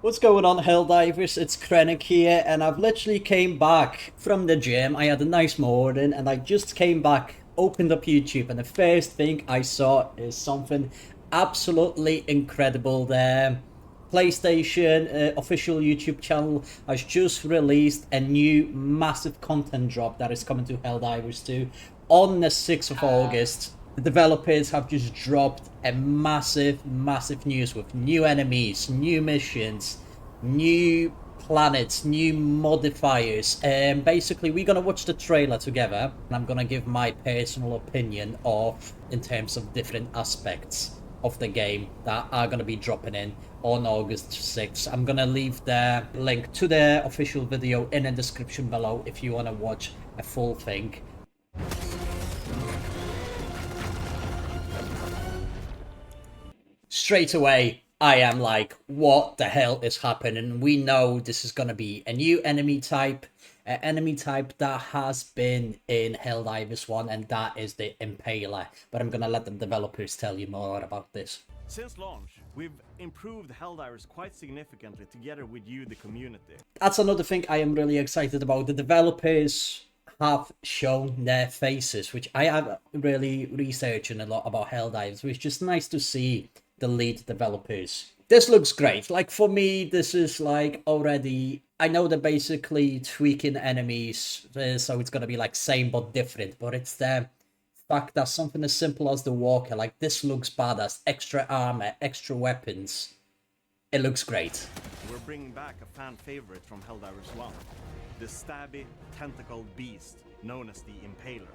What's going on, Helldivers? It's Krennic here, and I've literally came back from the gym. I had a nice morning, and I just came back, opened up YouTube, and the first thing I saw is something absolutely incredible there. PlayStation official YouTube channel has just released a new massive content drop that is coming to Helldivers 2 on the 6th of August. The developers have just dropped a massive news with new enemies, new missions, new planets, new modifiers. And basically, we're gonna watch the trailer together, and I'm gonna give my personal opinion of in terms of different aspects of the game that are gonna be dropping in on August 6th. I'm gonna leave the link to the official video in the description below if you wanna watch a full thing. Straight away, I am like, what the hell is happening? We know this is going to be a new enemy type, an enemy type that has been in Helldivers 1, and that is the Impaler. But I'm going to let the developers tell you more about this. Since launch, we've improved Helldivers quite significantly together with you, the community. That's another thing I am really excited about. The developers have shown their faces, which I have really researching a lot about Helldivers, which is just nice to see the lead developers. This looks great. Like, for me, this is like already, I know they're basically tweaking enemies, so it's gonna be like same but different, but it's the fact that something as simple as the walker, like, this looks badass. Extra armor, extra weapons. It looks great. We're bringing back a fan favorite from Helldivers 1, the stabby, tentacled beast known as the Impaler.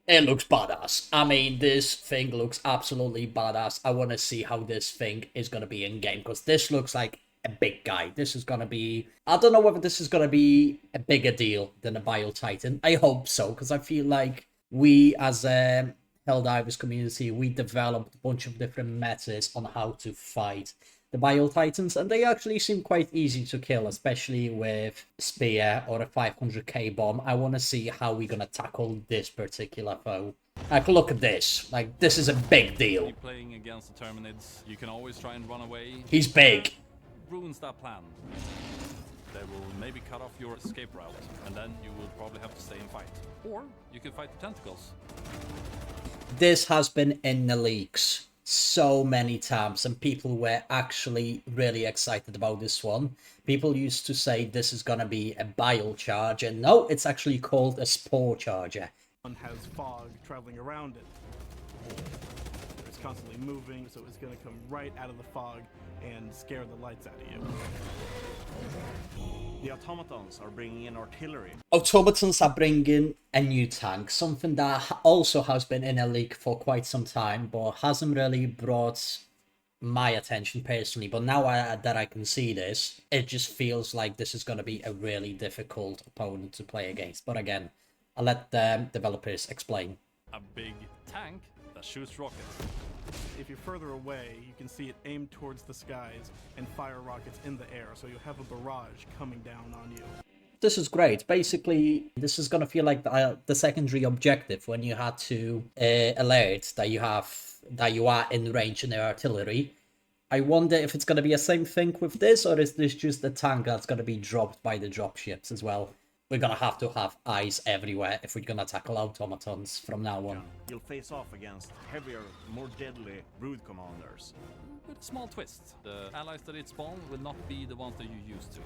It looks badass. I mean, this thing looks absolutely badass. I want to see how this thing is going to be in game, because this looks like a big guy. This is going to be... I don't know whether this is going to be a bigger deal than a Bile Titan. I hope so, because I feel like we, as a Helldivers community, we developed a bunch of different methods on how to fight the Bile Titans, and they actually seem quite easy to kill, especially with Spear or a 500k bomb. I want to see how we're going to tackle this particular foe. Like, look at this. Like, this is a big deal. Playing against the Terminids, you can always try and run away. He's big. Ruins that plan. They will maybe cut off your escape route, and then you will probably have to stay and fight. Or you can fight the tentacles. This has been in the leaks so many times, and people were actually really excited about this one. People used to say this is gonna be a Bile Charger. No, it's actually called a Spore Charger. One has fog traveling around it. It's constantly moving, so it's going to come right out of the fog and scare the lights out of you. The Automatons are bringing in artillery. Automatons are bringing a new tank, something that also has been in a leak for quite some time, but hasn't really brought my attention personally. But now that I can see this, it just feels like this is going to be a really difficult opponent to play against. But again, I'll let the developers explain. A big tank that shoots rockets. If you're further away, you can see it aim towards the skies and fire rockets in the air, so you have a barrage coming down on you. This is great. Basically, this is going to feel like the secondary objective when you had to alert that you are in range in their artillery. I wonder if it's going to be the same thing with this, or is this just a tank that's going to be dropped by the dropships as well? We're going to have eyes everywhere if we're going to tackle automatons from now on. You'll face off against heavier, more deadly brood commanders. With a small twist. The allies that it spawn will not be the ones that you used to.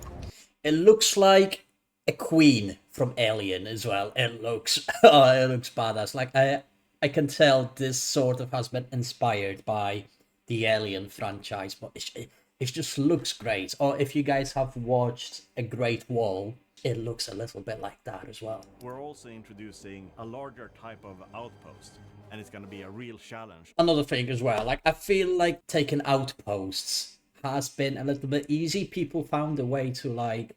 It looks like a queen from Alien as well. It looks it looks badass. Like, I can tell this sort of has been inspired by the Alien franchise, but it just looks great. Or if you guys have watched A Great Wall, it looks a little bit like that as well. We're also introducing a larger type of outpost, and it's going to be a real challenge. Another thing as well, like, I feel like taking outposts has been a little bit easy. People found a way to, like,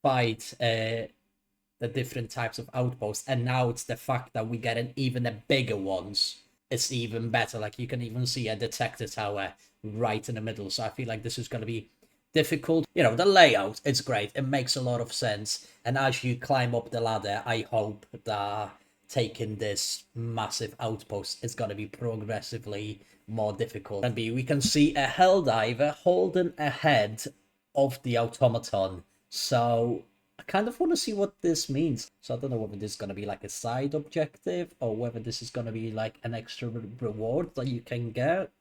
fight the different types of outposts, and now it's the fact that we get even the bigger ones. It's even better. Like, you can even see a detector tower right in the middle, so I feel like this is going to be difficult. You know, the layout, it's great. It makes a lot of sense. And as you climb up the ladder, I hope that taking this massive outpost is going to be progressively more difficult. And we can see a Helldiver holding a head of the automaton. So I kind of want to see what this means. So I don't know whether this is going to be like a side objective or whether this is going to be like an extra reward that you can get.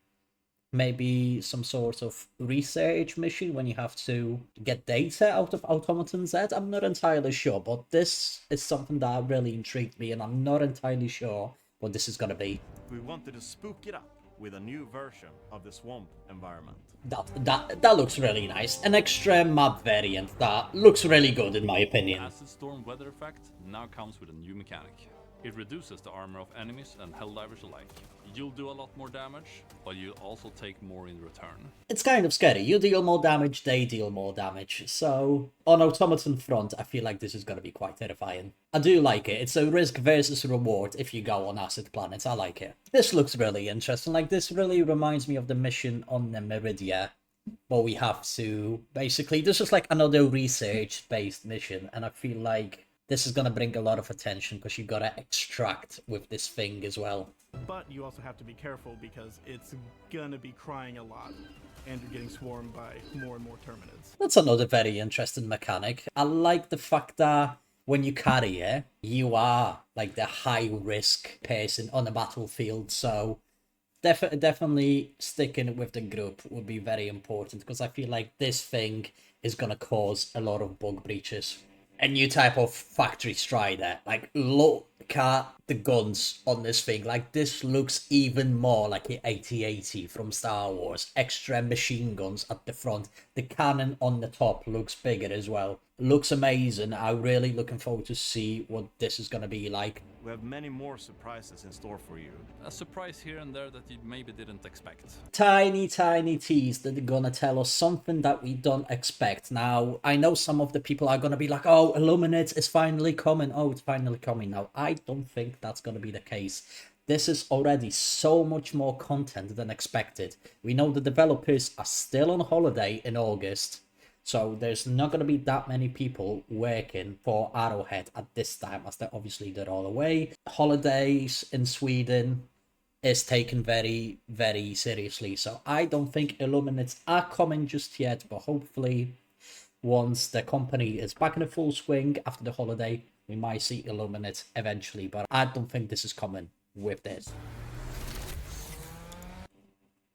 Maybe some sort of research mission when you have to get data out of Automaton's head. I'm not entirely sure, but this is something that really intrigued me, and I'm not entirely sure what this is going to be. We wanted to spook it up with a new version of the swamp environment. That looks really nice. An extra map variant that looks really good in my opinion. Acid Storm weather effect now comes with a new mechanic. It reduces the armor of enemies and Helldivers alike. You'll do a lot more damage, but you'll also take more in return. It's kind of scary. You deal more damage, they deal more damage. So, on Automaton front, I feel like this is going to be quite terrifying. I do like it. It's a risk versus reward if you go on acid planets. I like it. This looks really interesting. Like, this really reminds me of the mission on the Meridia, where we have to... Basically, this is like another research-based mission, and I feel like this is going to bring a lot of attention because you got to extract with this thing as well. But you also have to be careful because it's gonna be crying a lot, and you're getting swarmed by more and more Terminids. That's another very interesting mechanic. I like the fact that when you carry it, you are like the high-risk person on the battlefield, so definitely sticking with the group would be very important because I feel like this thing is going to cause a lot of bug breaches. A new type of factory strider. Like, look at the guns on this thing. Like, this looks even more like the AT-AT from Star Wars. Extra machine guns at the front. The cannon on the top looks bigger as well. Looks amazing. I'm really looking forward to see what this is going to be like. We have many more surprises in store for you. A surprise here and there that you maybe didn't expect. Tiny tease that they're gonna tell us something that we don't expect. Now, I know some of the people are gonna be like, oh, Illuminate is finally coming. Oh, it's finally coming now. I don't think that's gonna be the case. This is already so much more content than expected. We know the developers are still on holiday in August. So there's not going to be that many people working for Arrowhead at this time, as they're all away. Holidays in Sweden is taken very, very seriously. So I don't think Illuminates are coming just yet, but hopefully once the company is back in a full swing after the holiday, we might see Illuminate eventually. But I don't think this is coming with this.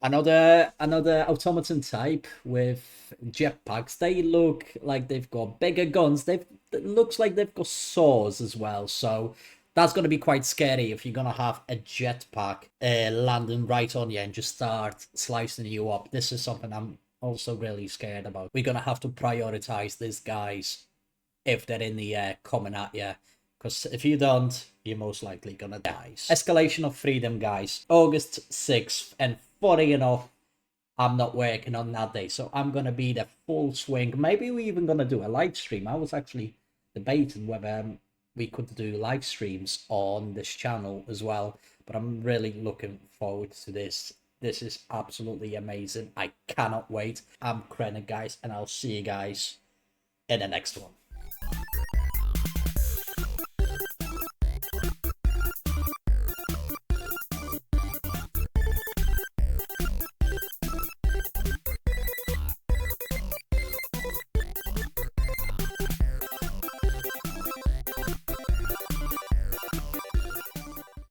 Another automaton type with jetpacks. They look like they've got bigger guns. It looks like they've got saws as well. So that's going to be quite scary if you're going to have a jetpack landing right on you and just start slicing you up. This is something I'm also really scared about. We're going to have to prioritize these guys if they're in the air coming at you. Because if you don't, you're most likely going to die. Escalation of Freedom, guys. August 6th. And funny enough, I'm not working on that day. So I'm going to be the full swing. Maybe we're even going to do a live stream. I was actually debating whether we could do live streams on this channel as well. But I'm really looking forward to this. This is absolutely amazing. I cannot wait. I'm Krennic, guys. And I'll see you guys in the next one.